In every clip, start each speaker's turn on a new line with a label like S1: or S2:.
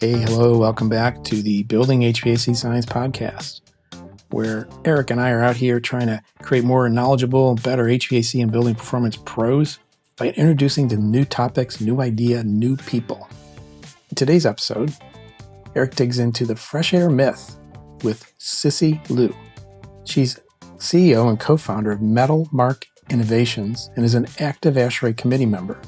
S1: Hey, hello, welcome back to the Building HVAC Science Podcast, where Eric and I are out here trying to create more knowledgeable, better HVAC and building performance pros by introducing to new topics, new idea, new people. In today's episode, Eric digs into the fresh air myth with Sissi Liu. She's CEO and co-founder of Metalmark Innovations and is an active ASHRAE committee member.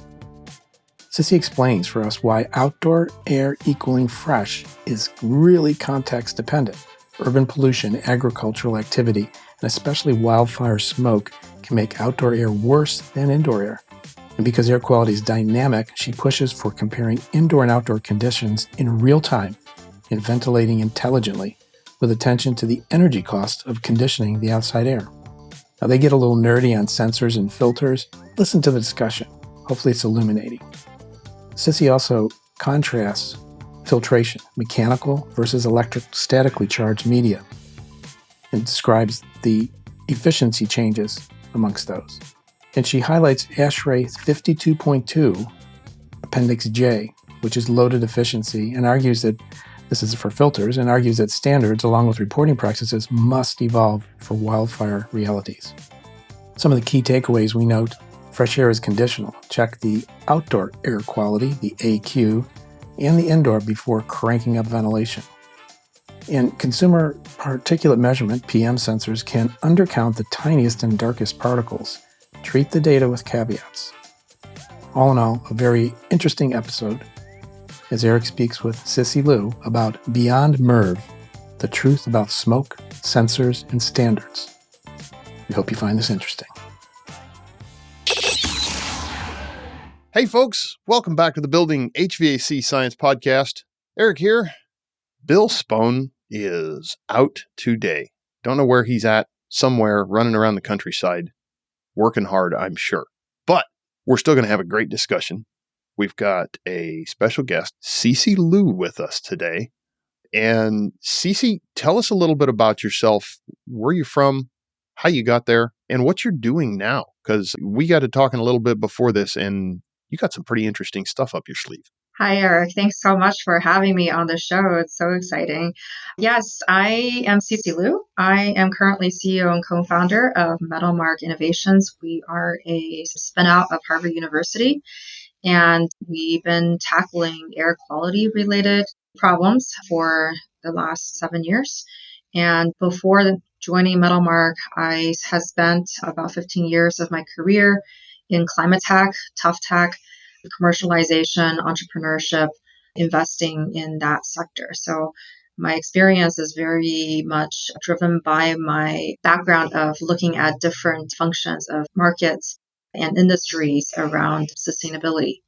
S1: Sissi explains for us why outdoor air equaling fresh is really context dependent. Urban pollution, agricultural activity, and especially wildfire smoke can make outdoor air worse than indoor air. And because air quality is dynamic, she pushes for comparing indoor and outdoor conditions in real time and ventilating intelligently with attention to the energy cost of conditioning the outside air. Now they get a little nerdy on sensors and filters. Listen to the discussion. Hopefully it's illuminating. Sissi also contrasts filtration, mechanical versus electrostatically charged media, and describes the efficiency changes amongst those. And she highlights ASHRAE 52.2, Appendix J, which is loaded efficiency, and argues that this is for filters, and argues that standards, along with reporting practices, must evolve for wildfire realities. Some of the key takeaways we note: fresh air is conditional. Check the outdoor air quality, the AQ, and the indoor before cranking up ventilation. And consumer particulate measurement, PM sensors, can undercount the tiniest and darkest particles. Treat the data with caveats. All in all, a very interesting episode as Eric speaks with Sissi Liu about Beyond MERV, the truth about smoke, sensors, and standards. We hope you find this interesting.
S2: Hey folks, welcome back to the Building HVAC Science Podcast. Eric here. Bill Spohn is out today. Don't know where he's at, somewhere running around the countryside, working hard, I'm sure. But we're still going to have a great discussion. We've got a special guest, Sissi Liu, with us today. And Sissi, tell us a little bit about yourself, where you're from, how you got there, and what you're doing now. Because we got to talking a little bit before this, and you got some pretty interesting stuff up your sleeve.
S3: Hi, Eric. Thanks so much for having me on the show. It's so exciting. Yes, I am Sissi Liu. I am currently CEO and co-founder of Metalmark Innovations. We are a spin-out of Harvard University, and we've been tackling air quality related problems for the last 7 years. And before joining Metalmark, I have spent about 15 years of my career in climate tech, tough tech, commercialization, entrepreneurship, investing in that sector. So my experience is very much driven by my background of looking at different functions of markets and industries around sustainability.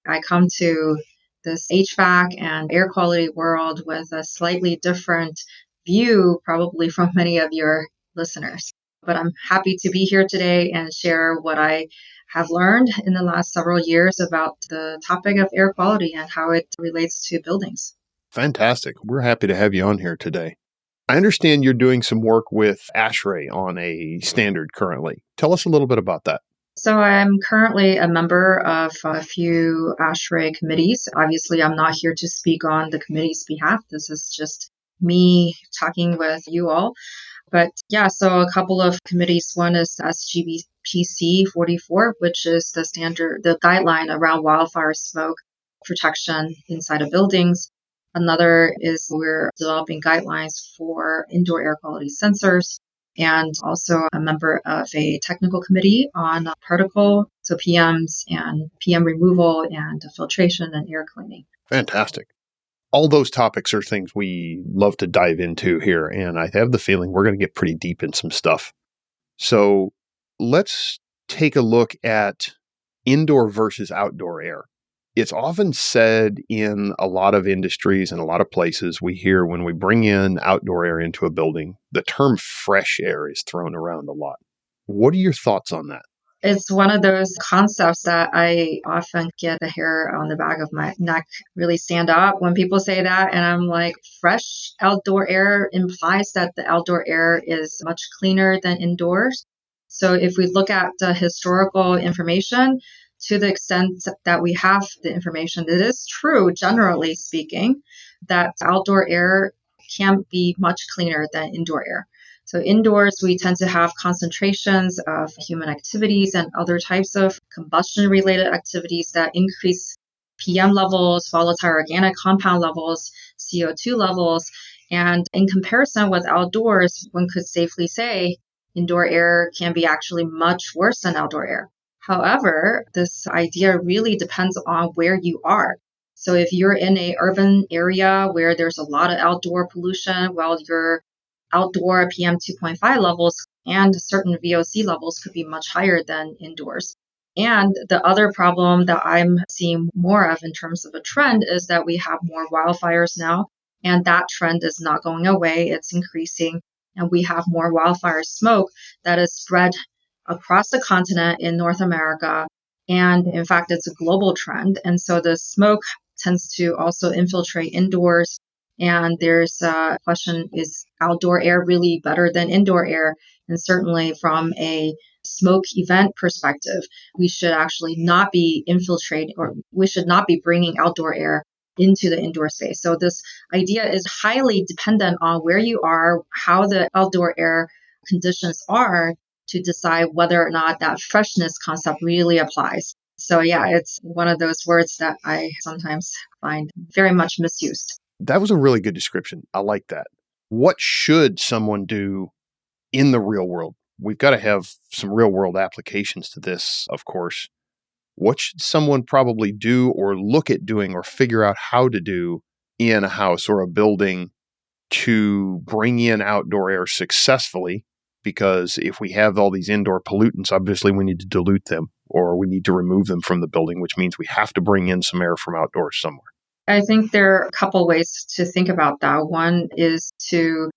S3: I come to this HVAC and air quality world with a slightly different view, probably from many of your listeners. But I'm happy to be here today and share what I have learned in the last several years about the topic of air quality and how it relates to buildings.
S2: Fantastic. We're happy to have you on here today. I understand you're doing some work with ASHRAE on a standard currently. Tell us a little bit about that.
S3: So I'm currently a member of a few ASHRAE committees. Obviously, I'm not here to speak on the committee's behalf. This is just me talking with you all. But yeah, so a couple of committees. One is SGBPC 44, which is the standard, the guideline around wildfire smoke protection inside of buildings. Another is we're developing guidelines for indoor air quality sensors, and also a member of a technical committee on particle, so PMs and PM removal and filtration and air cleaning.
S2: Fantastic. All those topics are things we love to dive into here, and I have the feeling we're going to get pretty deep in some stuff. So let's take a look at indoor versus outdoor air. It's often said in a lot of industries and a lot of places we hear when we bring in outdoor air into a building, the term fresh air is thrown around a lot. What are your thoughts on that?
S3: It's one of those concepts that I often get the hair on the back of my neck really stand up when people say that. And I'm like, fresh outdoor air implies that the outdoor air is much cleaner than indoors. So if we look at the historical information, to the extent that we have the information, it is true, generally speaking, that outdoor air can be much cleaner than indoor air. So indoors, we tend to have concentrations of human activities and other types of combustion-related activities that increase PM levels, volatile organic compound levels, CO2 levels. And in comparison with outdoors, one could safely say indoor air can be actually much worse than outdoor air. However, this idea really depends on where you are. So if you're in an urban area where there's a lot of outdoor pollution, well, your outdoor PM 2.5 levels and certain VOC levels could be much higher than indoors. And the other problem that I'm seeing more of in terms of a trend is that we have more wildfires now, and that trend is not going away. It's increasing, and we have more wildfire smoke that is spread across the continent in North America. And in fact, it's a global trend. And so the smoke tends to also infiltrate indoors. And there's a question, is outdoor air really better than indoor air? And certainly from a smoke event perspective, we should actually not be infiltrating, or we should not be bringing outdoor air into the indoor space. So this idea is highly dependent on where you are, how the outdoor air conditions are, to decide whether or not that freshness concept really applies. So yeah, it's one of those words that I sometimes find very much misused.
S2: That was a really good description. I like that. What should someone do in the real world? We've got to have some real world applications to this, of course. What should someone probably do or look at doing or figure out how to do in a house or a building to bring in outdoor air successfully? Because if we have all these indoor pollutants, obviously we need to dilute them or we need to remove them from the building, which means we have to bring in some air from outdoors somewhere.
S3: I think there are a couple ways to think about that. One is to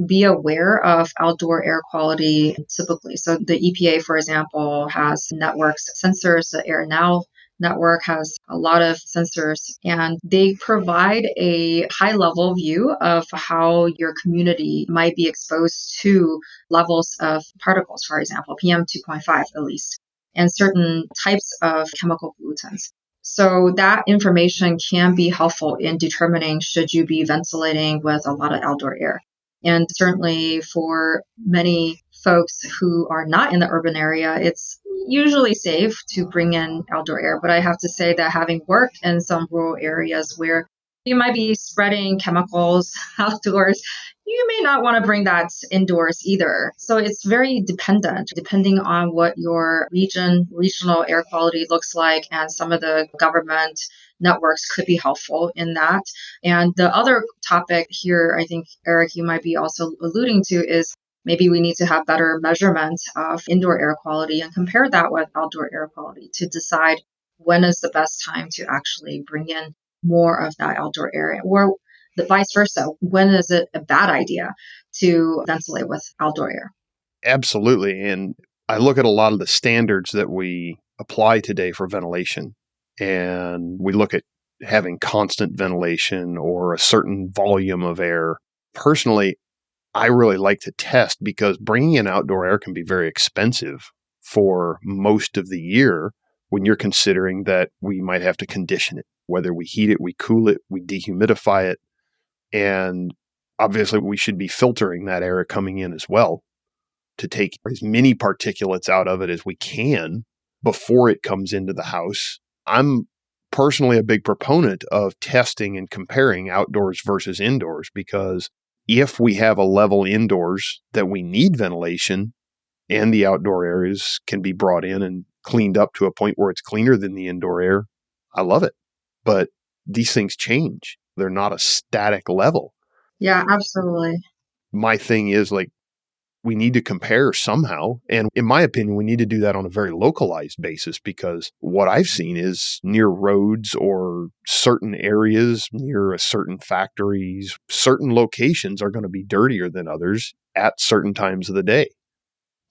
S3: be aware of outdoor air quality typically. So the EPA, for example, has networks, sensors. The Air Now network has a lot of sensors, and they provide a high-level view of how your community might be exposed to levels of particles, for example, PM 2.5 at least, and certain types of chemical pollutants. So that information can be helpful in determining should you be ventilating with a lot of outdoor air. And certainly for many folks who are not in the urban area, it's usually safe to bring in outdoor air. But I have to say that having worked in some rural areas where you might be spreading chemicals outdoors, you may not want to bring that indoors either. So it's very dependent, depending on what your regional air quality looks like, and some of the government networks could be helpful in that. And the other topic here, I think, Eric, you might be also alluding to, is maybe we need to have better measurement of indoor air quality and compare that with outdoor air quality to decide when is the best time to actually bring in more of that outdoor air, or the vice versa. When is it a bad idea to ventilate with outdoor air?
S2: Absolutely. And I look at a lot of the standards that we apply today for ventilation, and we look at having constant ventilation or a certain volume of air. Personally, I really like to test because bringing in outdoor air can be very expensive for most of the year when you're considering that we might have to condition it, whether we heat it, we cool it, we dehumidify it. And obviously we should be filtering that air coming in as well to take as many particulates out of it as we can before it comes into the house. I'm personally a big proponent of testing and comparing outdoors versus indoors, because if we have a level indoors that we need ventilation and the outdoor areas can be brought in and cleaned up to a point where it's cleaner than the indoor air, I love it. But these things change. They're not a static level.
S3: Yeah, absolutely.
S2: My thing is, like, we need to compare somehow. And in my opinion, we need to do that on a very localized basis, because what I've seen is near roads or certain areas near a certain factories, certain locations are going to be dirtier than others at certain times of the day.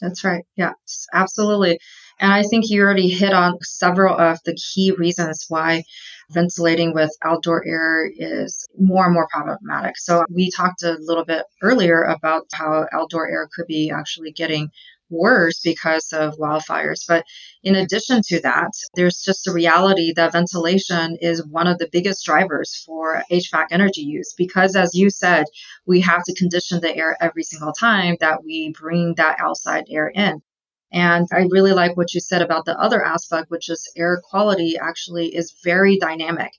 S3: That's right. Yeah, absolutely. And I think you already hit on several of the key reasons why ventilating with outdoor air is more and more problematic. So we talked a little bit earlier about how outdoor air could be actually getting worse because of wildfires. But in addition to that, there's just a reality that ventilation is one of the biggest drivers for HVAC energy use because, as you said, we have to condition the air every single time that we bring that outside air in. And I really like what you said about the other aspect, which is air quality actually is very dynamic,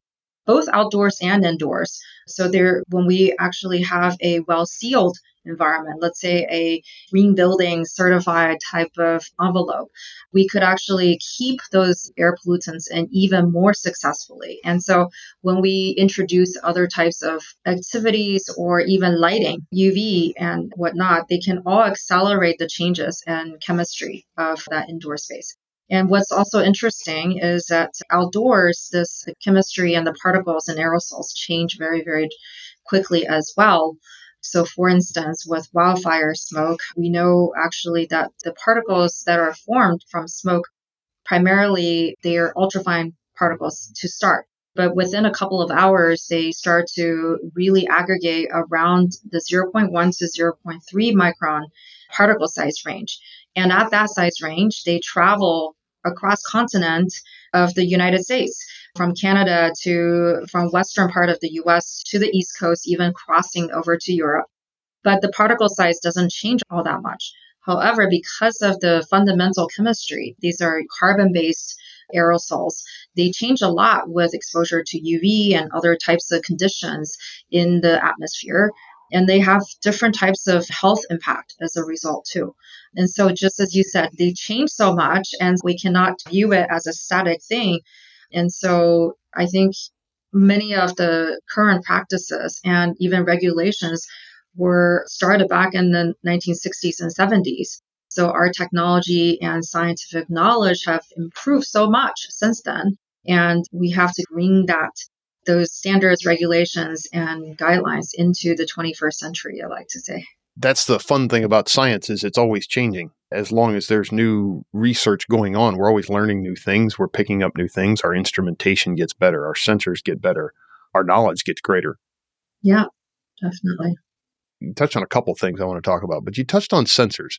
S3: both outdoors and indoors. So there, when we actually have a well-sealed environment, let's say a green building certified type of envelope, we could actually keep those air pollutants in even more successfully. And so when we introduce other types of activities or even lighting, UV and whatnot, they can all accelerate the changes in chemistry of that indoor space. And what's also interesting is that outdoors, the chemistry and the particles and aerosols change very, very quickly as well. So, for instance, with wildfire smoke, we know actually that the particles that are formed from smoke, primarily they are ultrafine particles to start. But within a couple of hours, they start to really aggregate around the zero point 0.1 to zero point 0.3 micron particle size range. And at that size range, they travel across continent of the United States, from Canada from western part of the US to the East Coast, even crossing over to Europe. But the particle size doesn't change all that much. However, because of the fundamental chemistry, these are carbon-based aerosols, they change a lot with exposure to UV and other types of conditions in the atmosphere. And they have different types of health impact as a result too. And so just as you said, they change so much and we cannot view it as a static thing. And so I think many of the current practices and even regulations were started back in the 1960s and 70s. So our technology and scientific knowledge have improved so much since then. And we have to bring those standards, regulations, and guidelines into the 21st century, I like to say.
S2: That's the fun thing about science is it's always changing. As long as there's new research going on, we're always learning new things. We're picking up new things. Our instrumentation gets better. Our sensors get better. Our knowledge gets greater.
S3: Yeah, definitely.
S2: You touched on a couple things I want to talk about, but you touched on sensors.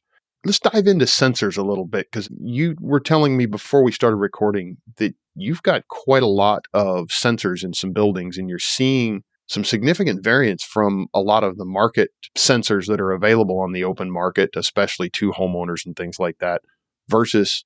S2: Let's dive into sensors a little bit because you were telling me before we started recording that you've got quite a lot of sensors in some buildings and you're seeing some significant variance from a lot of the market sensors that are available on the open market, especially to homeowners and things like that, versus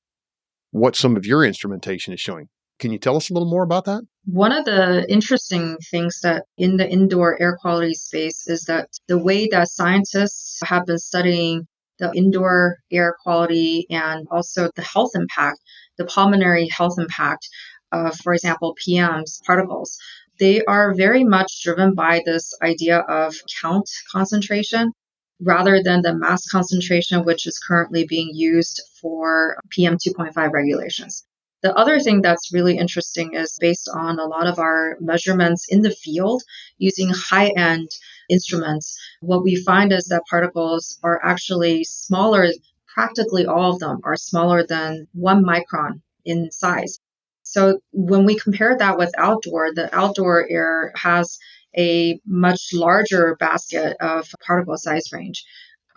S2: what some of your instrumentation is showing. Can you tell us a little more about that?
S3: One of the interesting things that in the indoor air quality space is that the way that scientists have been studying the indoor air quality and also the health impact, the pulmonary health impact of, for example, PMs, particles, they are very much driven by this idea of count concentration rather than the mass concentration, which is currently being used for PM 2.5 regulations. The other thing that's really interesting is based on a lot of our measurements in the field using high-end instruments, what we find is that particles are actually smaller. Practically all of them are smaller than 1 micron in size. So when we compare that with outdoor, the outdoor air has a much larger basket of particle size range.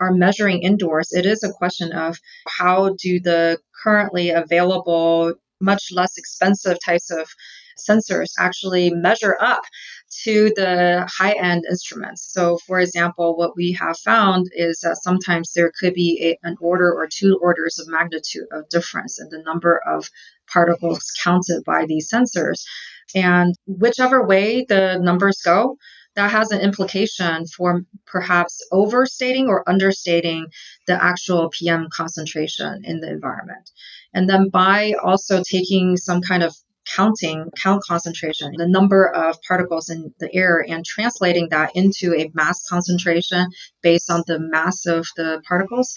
S3: Are measuring indoors, it is a question of how do the currently available, much less expensive types of sensors actually measure up to the high-end instruments. So, for example, what we have found is that sometimes there could be an order or two orders of magnitude of difference in the number of particles counted by these sensors. And whichever way the numbers go, that has an implication for perhaps overstating or understating the actual PM concentration in the environment. And then by also taking some kind of count concentration, the number of particles in the air, and translating that into a mass concentration based on the mass of the particles,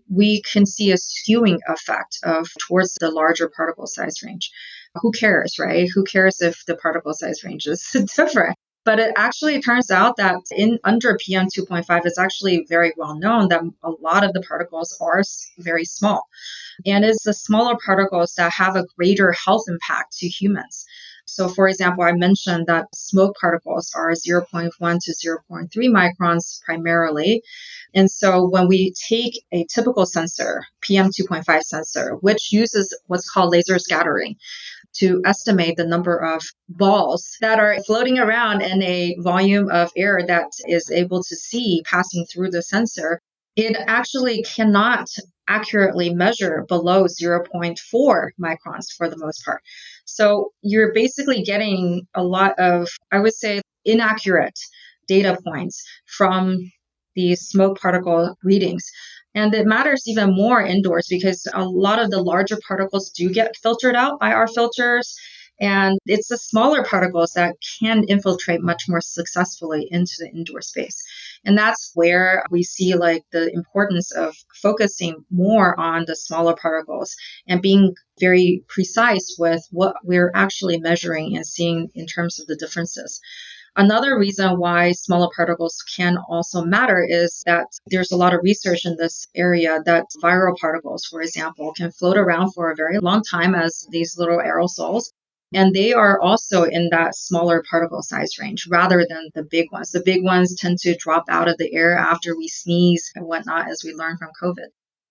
S3: we can see a skewing effect towards the larger particle size range. Who cares, right? Who cares if the particle size range is different? But it actually turns out that under PM 2.5, it's actually very well known that a lot of the particles are very small. And it's the smaller particles that have a greater health impact to humans. So, for example, I mentioned that smoke particles are zero point 0.1 to zero point 0.3 microns primarily. And so when we take a typical sensor, PM2.5 sensor, which uses what's called laser scattering to estimate the number of balls that are floating around in a volume of air that is able to see passing through the sensor, it actually cannot accurately measure below zero point 0.4 microns for the most part. So you're basically getting a lot of, I would say, inaccurate data points from these smoke particle readings. And it matters even more indoors because a lot of the larger particles do get filtered out by our filters. And it's the smaller particles that can infiltrate much more successfully into the indoor space. And that's where we see like the importance of focusing more on the smaller particles and being very precise with what we're actually measuring and seeing in terms of the differences. Another reason why smaller particles can also matter is that there's a lot of research in this area that viral particles, for example, can float around for a very long time as these little aerosols. And they are also in that smaller particle size range rather than the big ones. The big ones tend to drop out of the air after we sneeze and whatnot, as we learned from COVID.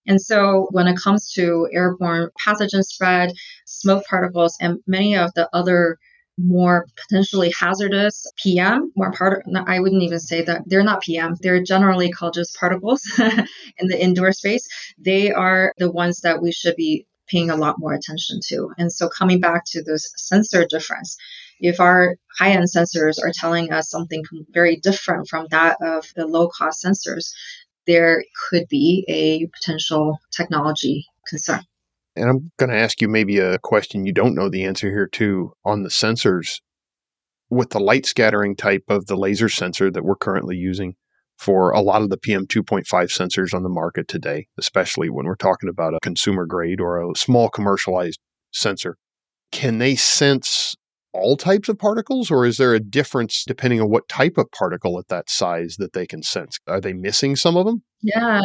S3: And so when it comes to airborne pathogen spread, smoke particles, and many of the other more potentially hazardous PM, I wouldn't even say that they're not PM. They're generally called just particles in the indoor space. They are the ones that we should be paying a lot more attention to. And so coming back to this sensor difference, if our high-end sensors are telling us something very different from that of the low-cost sensors, there could be a potential technology concern.
S2: And I'm going to ask you maybe a question you don't know the answer here too on the sensors. With the light scattering type of the laser sensor that we're currently using for a lot of the PM2.5 sensors on the market today, especially when we're talking about a consumer grade or a small commercialized sensor, can they sense all types of particles, or is there a difference depending on what type of particle at that size that they can sense? Are they missing some of them?
S3: Yeah,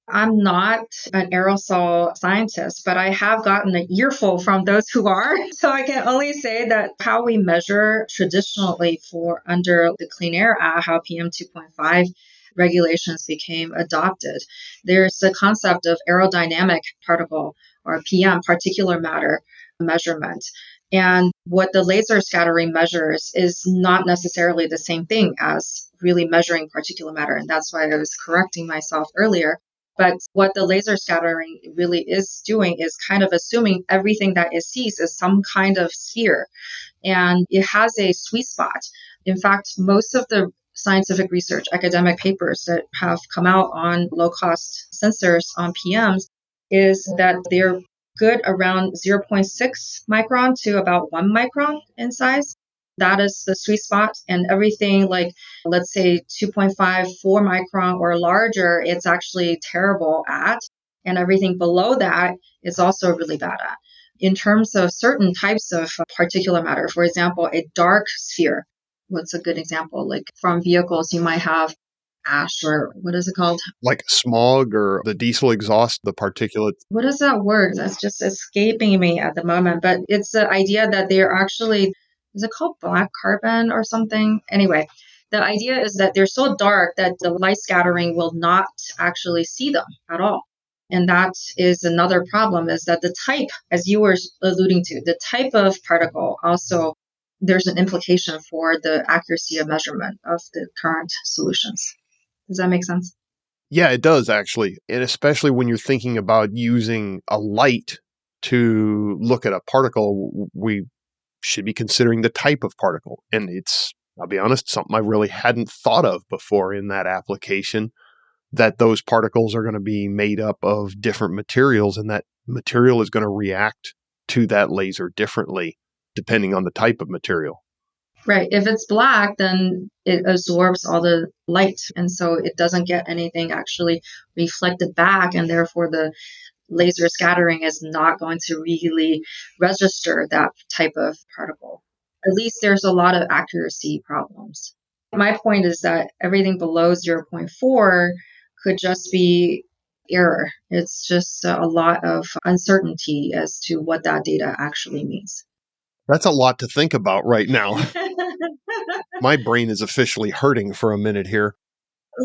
S3: I'm not an aerosol scientist, but I have gotten an earful from those who are. So I can only say that how we measure traditionally for under the Clean Air Act, how PM 2.5 regulations became adopted. There's the concept of aerodynamic particle or PM, particulate matter measurement. And what the laser scattering measures is not necessarily the same thing as really measuring particulate matter. And that's why I was correcting myself earlier. But what the laser scattering really is doing is kind of assuming everything that it sees is some kind of sphere. And it has a sweet spot. In fact, most of the scientific research, academic papers that have come out on low-cost sensors on PMs is that they're good around 0.6 micron to about 1 micron in size. That is the sweet spot. And everything like, let's say 2.5, 4 micron or larger, it's actually terrible at. And everything below that is also really bad at. In terms of certain types of particulate matter, for example, a dark sphere, what's a good example? Like from vehicles, you might have ash or what is it called?
S2: Like smog or the diesel exhaust, the particulates.
S3: What is that word? That's just escaping me at the moment. But it's the idea that they're actually, is it called black carbon or something? Anyway, the idea is that they're so dark that the light scattering will not actually see them at all. And that is another problem, is that the type, as you were alluding to, the type of particle also, there's an implication for the accuracy of measurement of the current solutions. Does that make sense?
S2: Yeah, it does actually. And especially when you're thinking about using a light to look at a particle, we should be considering the type of particle. And it's, I'll be honest, something I really hadn't thought of before in that application, that those particles are going to be made up of different materials, and that material is going to react to that laser differently depending on the type of material.
S3: Right. If it's black, then it absorbs all the light. And so it doesn't get anything actually reflected back. And therefore, the laser scattering is not going to really register that type of particle. At least there's a lot of accuracy problems. My point is that everything below 0.4 could just be error. It's just a lot of uncertainty as to what that data actually means.
S2: That's a lot to think about right now. My brain is officially hurting for a minute here.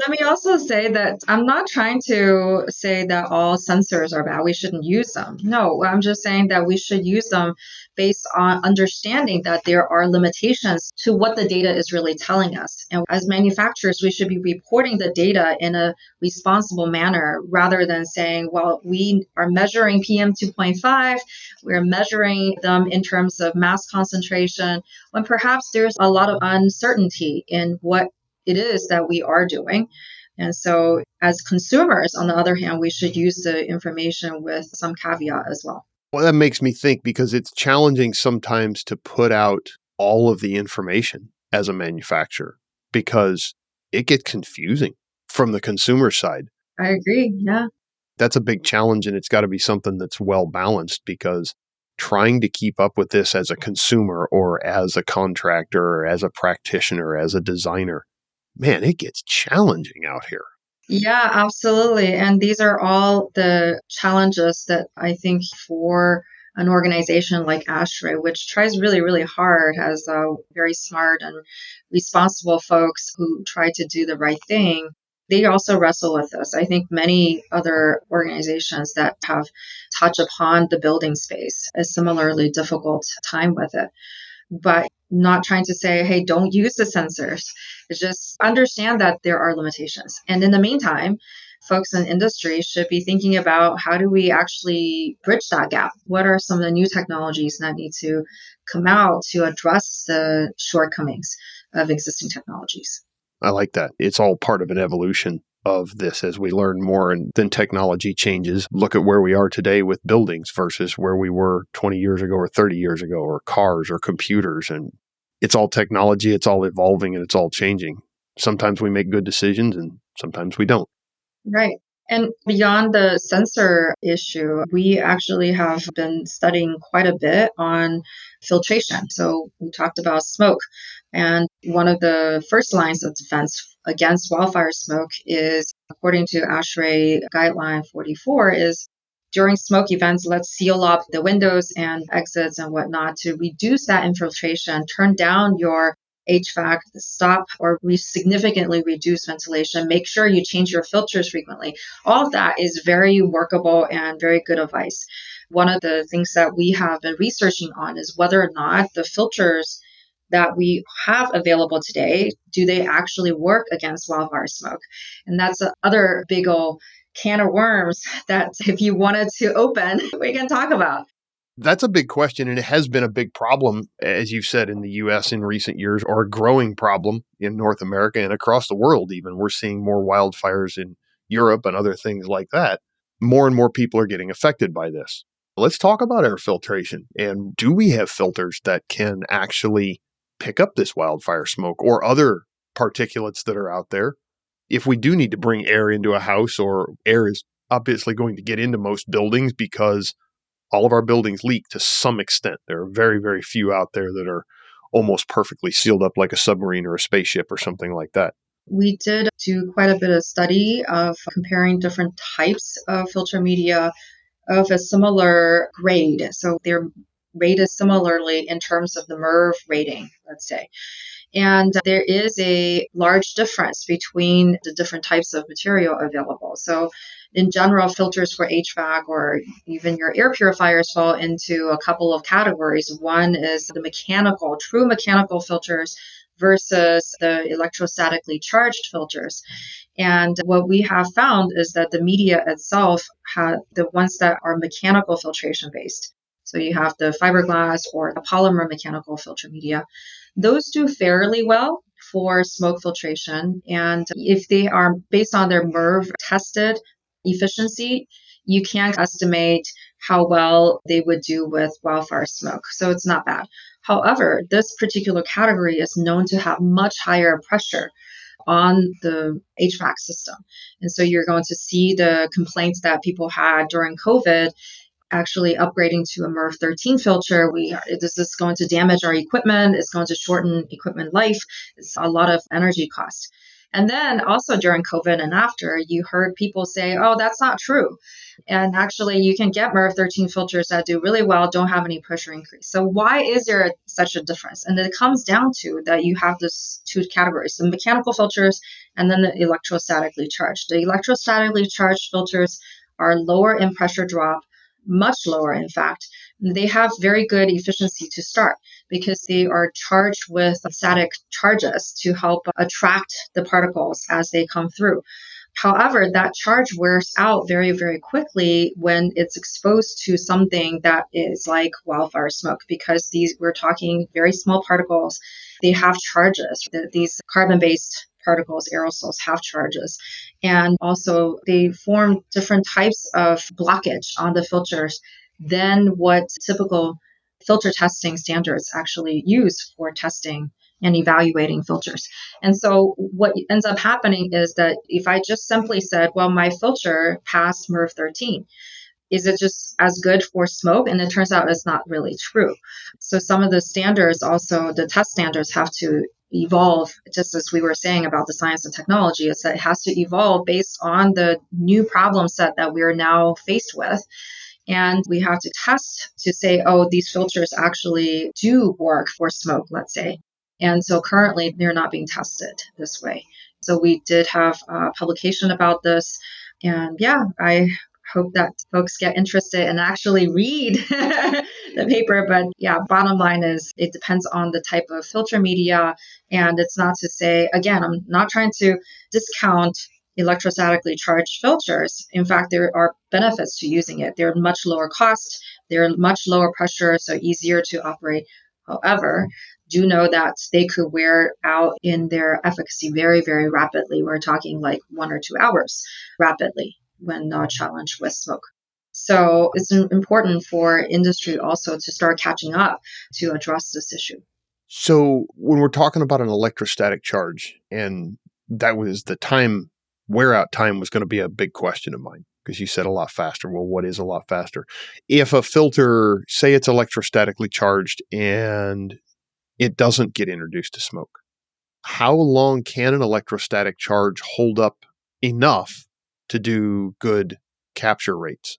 S3: Let me also say that I'm not trying to say that all sensors are bad. We shouldn't use them. No, I'm just saying that we should use them based on understanding that there are limitations to what the data is really telling us. And as manufacturers, we should be reporting the data in a responsible manner rather than saying, well, we are measuring PM 2.5, we're measuring them in terms of mass concentration, when perhaps there's a lot of uncertainty in what it is that we are doing. And so as consumers, on the other hand, we should use the information with some caveat as well.
S2: Well, that makes me think because it's challenging sometimes to put out all of the information as a manufacturer because it gets confusing from the consumer side.
S3: I agree. Yeah.
S2: That's a big challenge, and it's got to be something that's well balanced because trying to keep up with this as a consumer or as a contractor or as a practitioner, as a designer, man, it gets challenging out here.
S3: Yeah, absolutely. And these are all the challenges that I think for an organization like ASHRAE, which tries really, really hard, has very smart and responsible folks who try to do the right thing. They also wrestle with this. I think many other organizations that have touched upon the building space a similarly difficult time with it. But not trying to say, hey, don't use the sensors. It's just understand that there are limitations. And in the meantime, folks in industry should be thinking about how do we actually bridge that gap? What are some of the new technologies that need to come out to address the shortcomings of existing technologies?
S2: I like that. It's all part of an evolution of this as we learn more and then technology changes. Look at where we are today with buildings versus where we were 20 years ago or 30 years ago, or cars or computers. And it's all technology, it's all evolving, and it's all changing. Sometimes we make good decisions and sometimes we don't.
S3: Right. And beyond the sensor issue, we actually have been studying quite a bit on filtration. So we talked about smoke. And one of the first lines of defense against wildfire smoke is, according to ASHRAE Guideline 44, is during smoke events, let's seal up the windows and exits and whatnot to reduce that infiltration, turn down your HVAC, stop or significantly reduce ventilation, make sure you change your filters frequently. All of that is very workable and very good advice. One of the things that we have been researching on is whether or not the filters that we have available today, do they actually work against wildfire smoke? And that's the other big old can of worms that if you wanted to open, we can talk about.
S2: That's a big question, and it has been a big problem, as you've said, in the U.S. in recent years, or a growing problem in North America and across the world even. We're seeing more wildfires in Europe and other things like that. More and more people are getting affected by this. Let's talk about air filtration. And do we have filters that can actually pick up this wildfire smoke or other particulates that are out there? If we do need to bring air into a house, or air is obviously going to get into most buildings because all of our buildings leak to some extent. There are very, very few out there that are almost perfectly sealed up like a submarine or a spaceship or something like that.
S3: We did do quite a bit of study of comparing different types of filter media of a similar grade. So they're rated similarly in terms of the MERV rating, let's say. And there is a large difference between the different types of material available. So in general, filters for HVAC or even your air purifiers fall into a couple of categories. One is the mechanical, true mechanical filters versus the electrostatically charged filters. And what we have found is that the media itself, the ones that are mechanical filtration based, so you have the fiberglass or the polymer mechanical filter media, those do fairly well for smoke filtration. And if they are based on their MERV tested efficiency, you can estimate how well they would do with wildfire smoke. So it's not bad. However, this particular category is known to have much higher pressure on the HVAC system. And so you're going to see the complaints that people had during COVID actually upgrading to a MERV 13 filter. This is going to damage our equipment. It's going to shorten equipment life. It's a lot of energy cost. And then also during COVID and after, you heard people say, oh, that's not true. And actually, you can get MERV 13 filters that do really well, don't have any pressure increase. So why is there such a difference? And it comes down to that you have this two categories, the mechanical filters and then the electrostatically charged. The electrostatically charged filters are lower in pressure drop, much lower, in fact. They have very good efficiency to start because they are charged with static charges to help attract the particles as they come through. However, that charge wears out very, very quickly when it's exposed to something that is like wildfire smoke, because we're talking very small particles. They have charges. These carbon-based particles, aerosols, have charges. And also they form different types of blockage on the filters than what typical filter testing standards actually use for testing and evaluating filters. And so what ends up happening is that if I just simply said, well, my filter passed MERV 13, is it just as good for smoke? And it turns out it's not really true. So some of the standards, also the test standards, have to evolve, just as we were saying about the science and technology. Is that it has to evolve based on the new problem set that we're now faced with. And we have to test to say, oh, these filters actually do work for smoke, let's say. And so currently they're not being tested this way. So we did have a publication about this. And yeah, I hope that folks get interested and actually read the paper. But yeah, bottom line is it depends on the type of filter media. And it's not to say, again, I'm not trying to discount electrostatically charged filters. In fact, there are benefits to using it. They're much lower cost, they're much lower pressure, so easier to operate. However, do know that they could wear out in their efficacy very, very rapidly. We're talking like 1 or 2 hours rapidly when challenged with smoke. So it's important for industry also to start catching up to address this issue.
S2: So when we're talking about an electrostatic charge, and that was the time, wear out time was going to be a big question of mine, because you said a lot faster. Well, what is a lot faster? If a filter, say it's electrostatically charged and it doesn't get introduced to smoke, how long can an electrostatic charge hold up enough to do good capture rates?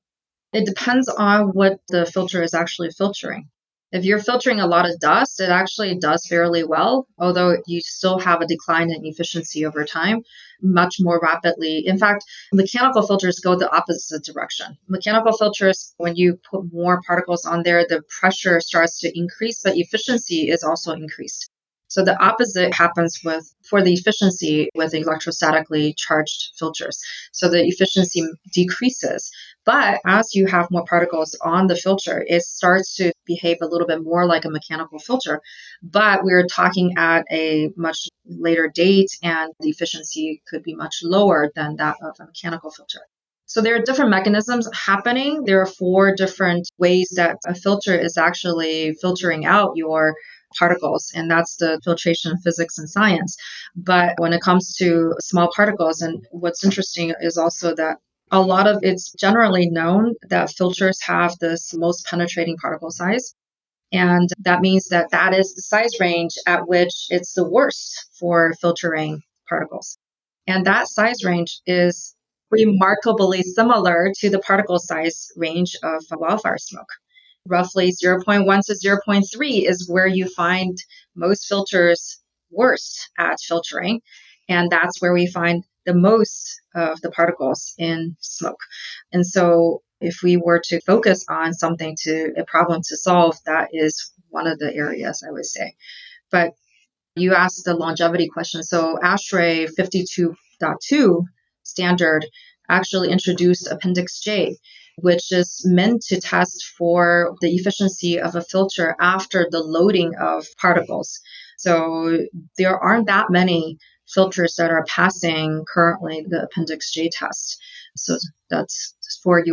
S3: It depends on what the filter is actually filtering. If you're filtering a lot of dust, it actually does fairly well, although you still have a decline in efficiency over time, much more rapidly. In fact, mechanical filters go the opposite direction. Mechanical filters, when you put more particles on there, the pressure starts to increase, but efficiency is also increased. So the opposite happens for the efficiency with electrostatically charged filters. So the efficiency decreases. But as you have more particles on the filter, it starts to behave a little bit more like a mechanical filter. But we're talking at a much later date, and the efficiency could be much lower than that of a mechanical filter. So there are different mechanisms happening. There are 4 different ways that a filter is actually filtering out your particles, and that's the filtration physics and science. But when it comes to small particles, and what's interesting is also that a lot of it's generally known that filters have this most penetrating particle size. And that means that that is the size range at which it's the worst for filtering particles. And that size range is remarkably similar to the particle size range of wildfire smoke. Roughly 0.1 to 0.3 is where you find most filters worst at filtering. And that's where we find the most of the particles in smoke. And so if we were to focus on a problem to solve, that is one of the areas I would say. But you asked the longevity question. So ASHRAE 52.2 standard actually introduced Appendix J, which is meant to test for the efficiency of a filter after the loading of particles. So there aren't that many filters that are passing currently the Appendix J test. So that's for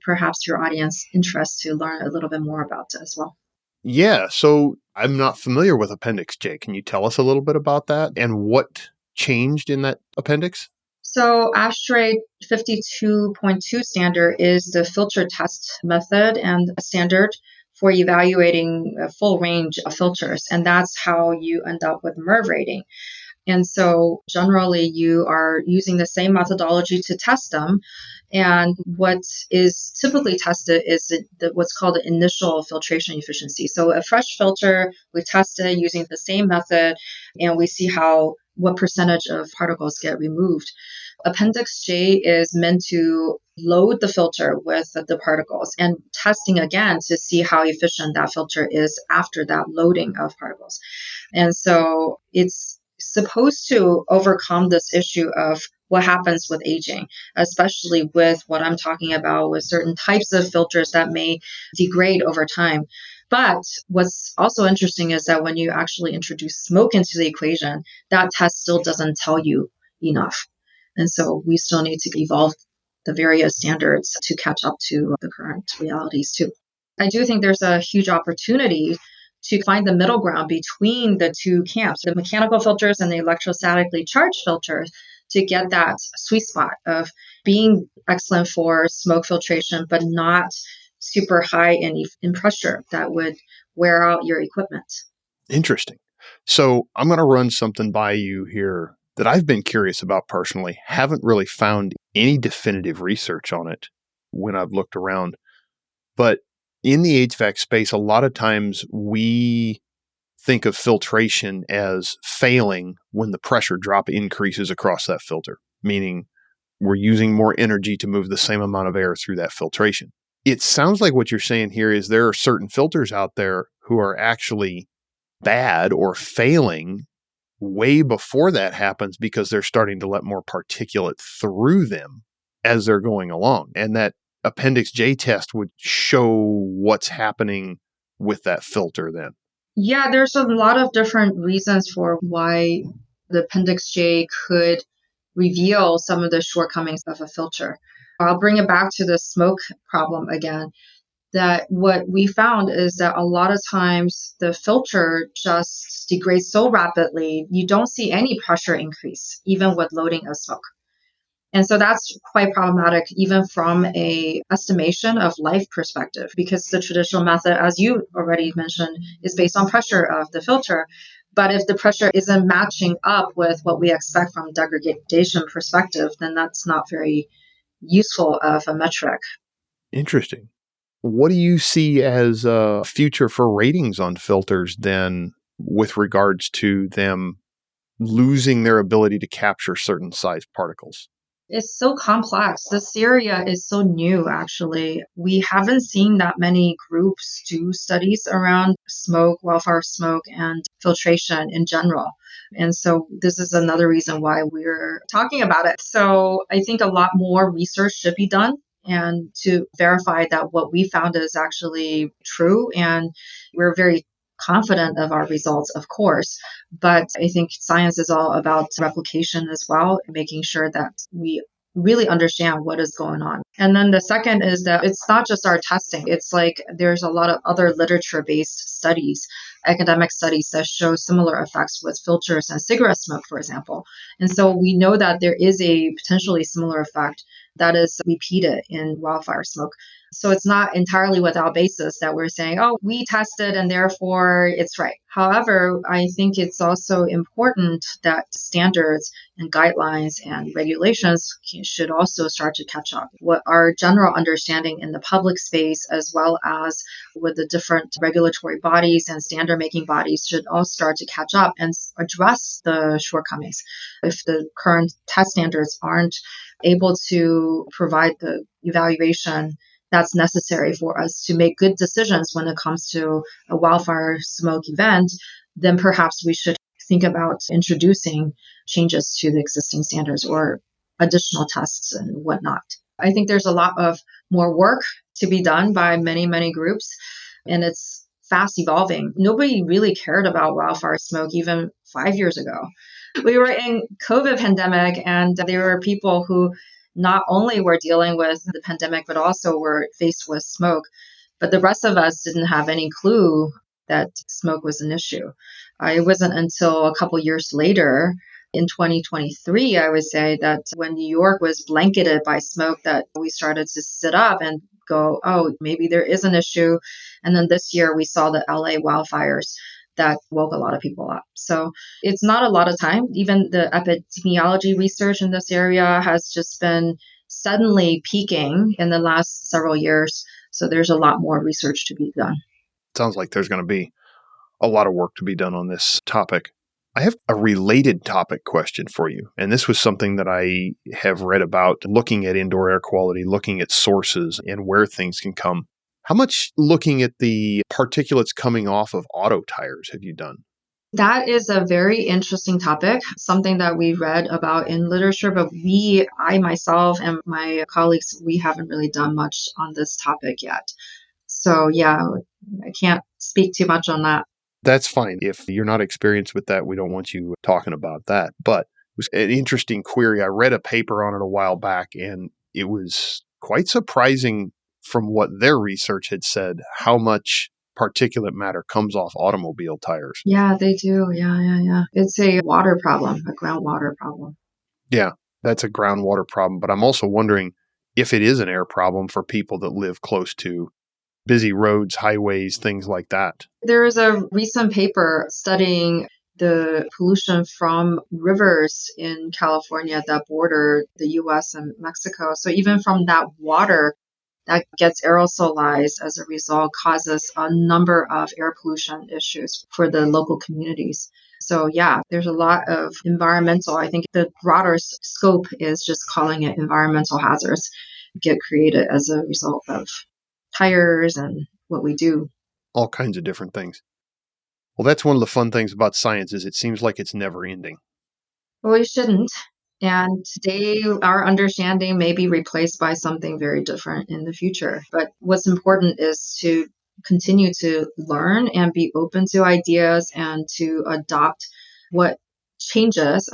S3: perhaps your audience interest to learn a little bit more about it as well.
S2: Yeah, so I'm not familiar with Appendix J. Can you tell us a little bit about that and what changed in that appendix?
S3: So ASHRAE 52.2 standard is the filter test method and standard for evaluating a full range of filters. And that's how you end up with MERV rating. And so generally you are using the same methodology to test them. And what is typically tested is what's called the initial filtration efficiency. So a fresh filter, we test it using the same method, and we see what percentage of particles get removed. Appendix J is meant to load the filter with the particles and testing again to see how efficient that filter is after that loading of particles. And so it's supposed to overcome this issue of what happens with aging, especially with what I'm talking about with certain types of filters that may degrade over time. But what's also interesting is that when you actually introduce smoke into the equation, that test still doesn't tell you enough. And so we still need to evolve the various standards to catch up to the current realities too. I do think there's a huge opportunity to find the middle ground between the two camps, the mechanical filters and the electrostatically charged filters, to get that sweet spot of being excellent for smoke filtration, but not super high in pressure that would wear out your equipment.
S2: Interesting. So I'm going to run something by you here that I've been curious about personally. Haven't really found any definitive research on it when I've looked around. But in the HVAC space, a lot of times we think of filtration as failing when the pressure drop increases across that filter, meaning we're using more energy to move the same amount of air through that filtration. It sounds like what you're saying here is there are certain filters out there who are actually bad or failing way before that happens because they're starting to let more particulate through them as they're going along. And that Appendix J test would show what's happening with that filter then.
S3: Yeah, there's a lot of different reasons for why the Appendix J could reveal some of the shortcomings of a filter. I'll bring it back to the smoke problem again. That what we found is that a lot of times the filter just degrades so rapidly, you don't see any pressure increase, even with loading of smoke. And so that's quite problematic, even from a estimation of life perspective, because the traditional method, as you already mentioned, is based on pressure of the filter. But if the pressure isn't matching up with what we expect from a degradation perspective, then that's not very useful of a metric.
S2: Interesting. What do you see as a future for ratings on filters then with regards to them losing their ability to capture certain size particles?
S3: It's so complex. This area is so new, actually. We haven't seen that many groups do studies around smoke, wildfire smoke, and filtration in general. And so this is another reason why we're talking about it. So I think a lot more research should be done and to verify that what we found is actually true. And we're very confident of our results, of course. But I think science is all about replication as well, making sure that we really understand what is going on. And then the second is that it's not just our testing. It's like there's a lot of other literature-based studies, academic studies that show similar effects with filters and cigarette smoke, for example. And so we know that there is a potentially similar effect that is repeated in wildfire smoke. So it's not entirely without basis that we're saying, oh, we tested and therefore it's right. However, I think it's also important that standards and guidelines and regulations should also start to catch up. What our general understanding in the public space, as well as with the different regulatory bodies and standard making bodies, should all start to catch up and address the shortcomings. If the current test standards aren't able to provide the evaluation that's necessary for us to make good decisions when it comes to a wildfire smoke event, then perhaps we should think about introducing changes to the existing standards or additional tests and whatnot. I think there's a lot of more work to be done by many, many groups, and it's fast evolving. Nobody really cared about wildfire smoke even 5 years ago. We were in COVID pandemic, and there were people who not only were dealing with the pandemic, but also were faced with smoke. But the rest of us didn't have any clue that smoke was an issue. It wasn't until a couple years later, in 2023, I would say, that when New York was blanketed by smoke, that we started to sit up and go, oh, maybe there is an issue. And then this year we saw the LA wildfires. that woke a lot of people up. So it's not a lot of time. Even the epidemiology research in this area has just been suddenly peaking in the last several years. So there's a lot more research to be done.
S2: Sounds like there's going to be a lot of work to be done on this topic. I have a related topic question for you. And this was something that I have read about, looking at indoor air quality, looking at sources and where things can come. How much looking at the particulates coming off of auto tires have you done?
S3: That is a very interesting topic, something that we read about in literature, but I myself and my colleagues, we haven't really done much on this topic yet. So yeah, I can't speak too much on that.
S2: That's fine. If you're not experienced with that, we don't want you talking about that. But it was an interesting query. I read a paper on it a while back, and it was quite surprising from what their research had said, how much particulate matter comes off automobile tires.
S3: Yeah, they do. Yeah. It's a water problem, a groundwater problem.
S2: Yeah, that's a groundwater problem. But I'm also wondering if it is an air problem for people that live close to busy roads, highways, things like that.
S3: There is a recent paper studying the pollution from rivers in California that border the US and Mexico. So even from that water that gets aerosolized as a result causes a number of air pollution issues for the local communities. So yeah, there's a lot of environmental, I think the broader scope is just calling it environmental hazards get created as a result of tires and what we do.
S2: All kinds of different things. Well, that's one of the fun things about science is it seems like it's never ending.
S3: Well, we shouldn't. And today, our understanding may be replaced by something very different in the future. But what's important is to continue to learn and be open to ideas and to adopt changes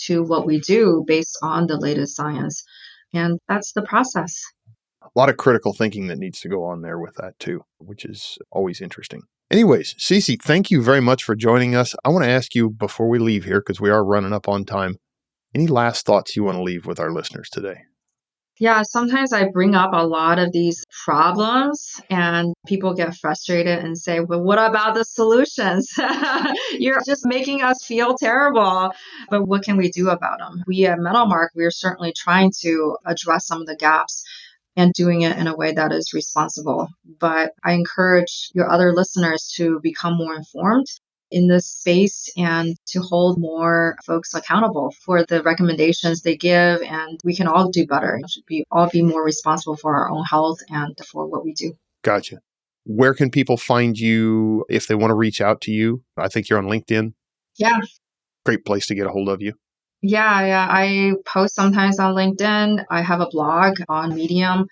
S3: to what we do based on the latest science. And that's the process.
S2: A lot of critical thinking that needs to go on there with that too, which is always interesting. Anyways, Sissi, thank you very much for joining us. I want to ask you before we leave here, because we are running up on time, any last thoughts you want to leave with our listeners today?
S3: Yeah, sometimes I bring up a lot of these problems and people get frustrated and say, well, what about the solutions? You're just making us feel terrible. But what can we do about them? We at Metalmark, we're certainly trying to address some of the gaps and doing it in a way that is responsible. But I encourage your other listeners to become more informed in this space and to hold more folks accountable for the recommendations they give. And we can all do better. We should all be more responsible for our own health and for what we do.
S2: Gotcha. Where can people find you if they want to reach out to you? I think you're on LinkedIn.
S3: Yeah.
S2: Great place to get a hold of you.
S3: Yeah. I post sometimes on LinkedIn. I have a blog on Medium.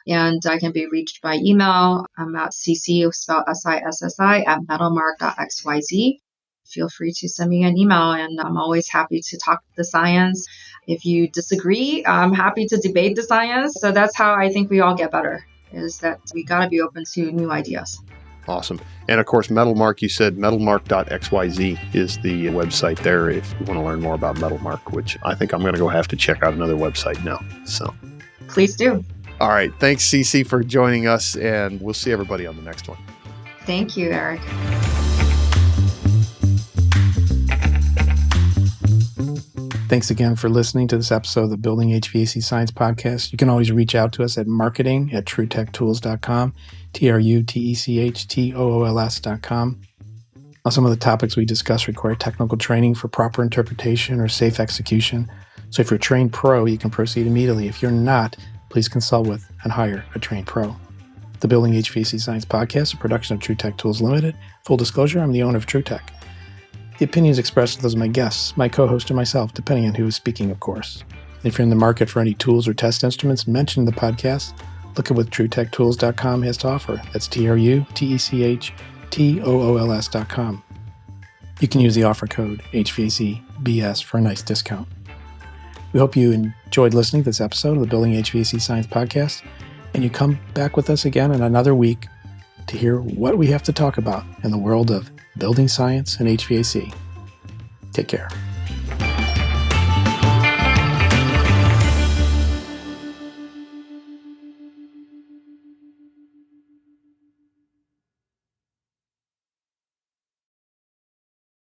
S3: And I can be reached by email. I'm at Sissi, spelled SISSI, at metalmark.xyz. Feel free to send me an email, and I'm always happy to talk the science. If you disagree, I'm happy to debate the science. So that's how I think we all get better, is that we got to be open to new ideas.
S2: Awesome. And of course, Metalmark, you said metalmark.xyz is the website there if you want to learn more about Metalmark, which I think I'm going to go have to check out another website now. So
S3: please do.
S2: All right. Thanks, Sissi, for joining us, and we'll see everybody on the next one.
S3: Thank you, Eric.
S1: Thanks again for listening to this episode of the Building HVAC Science Podcast. You can always reach out to us at marketing@truetechtools.com, TRUTECHTOOLS.com. Now, some of the topics we discuss require technical training for proper interpretation or safe execution. So if you're a trained pro, you can proceed immediately. If you're not, please consult with and hire a trained pro. The Building HVAC Science Podcast, a production of TrueTech Tools Limited. Full disclosure, I'm the owner of TrueTech. The opinions expressed are those of my guests, my co-host, or myself, depending on who is speaking, of course. If you're in the market for any tools or test instruments mentioned in the podcast, look at what TrueTechTools.com has to offer. That's TRUTECHTOOLS.com. You can use the offer code HVACBS for a nice discount. We hope you enjoyed listening to this episode of the Building HVAC Science Podcast, and you come back with us again in another week to hear what we have to talk about in the world of building science and HVAC. Take care.